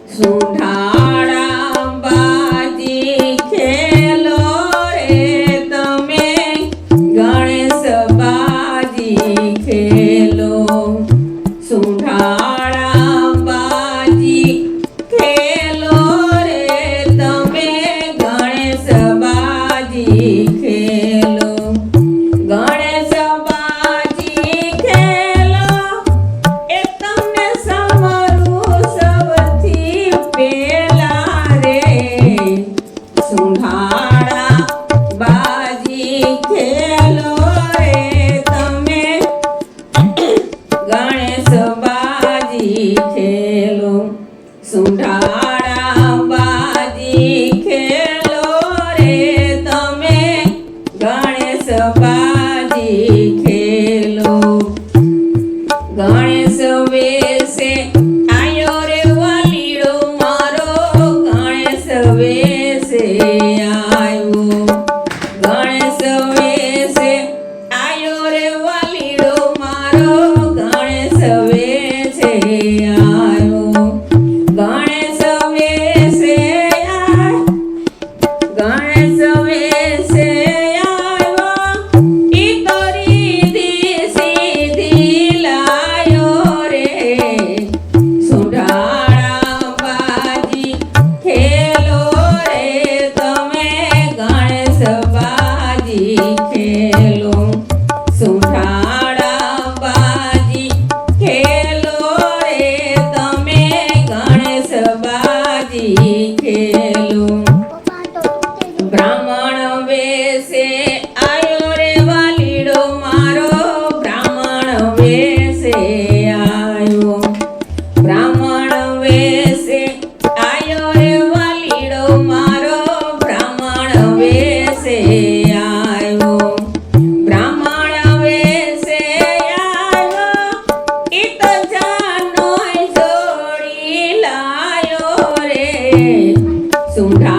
સુંઢાળા બાજી ખેલો રે તમે ગણેશ બાજી ખેલો સુંઢાળા બાજી ખેલો રે તમે ગણેશ બાજી ખેલો ગણેશ બાજી ખેલો એ તમને સમરું સૌથી પેલા રે સુંઢાળા બાજી ખેલો રે તમે ગણેશ બાજી ખેલો સુંઢાળા બાજી ખેલો રે તમે ગણેશ બાજી ખેલો ગણેશ વેશે આયો રે વાલીડો મારો ગણેશ વેશે આયો ગણેશ વેશે આયો રે વાલીડો મારો ગણેશ વેશે આયો ગણેશ વેશે ગણેશ વેશે આવ્યો ઈ તો રીધી સીધી લાયો રે સુંઢાળા બાજી ખેલો રે તમે ગણેશ બાજી ખેલો સુંઢાળા બાજી ખેલો રે તમે ગણેશ બાજી ખેલો બ્રાહ્મણ વેશે આયો રે વાલીડો મારો બ્રાહ્મણ વેશે આયો બ્રાહ્મણ વેશે આયો રે વાલીડો મારો બ્રાહ્મણ વેશે આયો બ્રાહ્મણ વેશે આયો ઈ તો જાનોય જોડી લાયો રે સુંઢા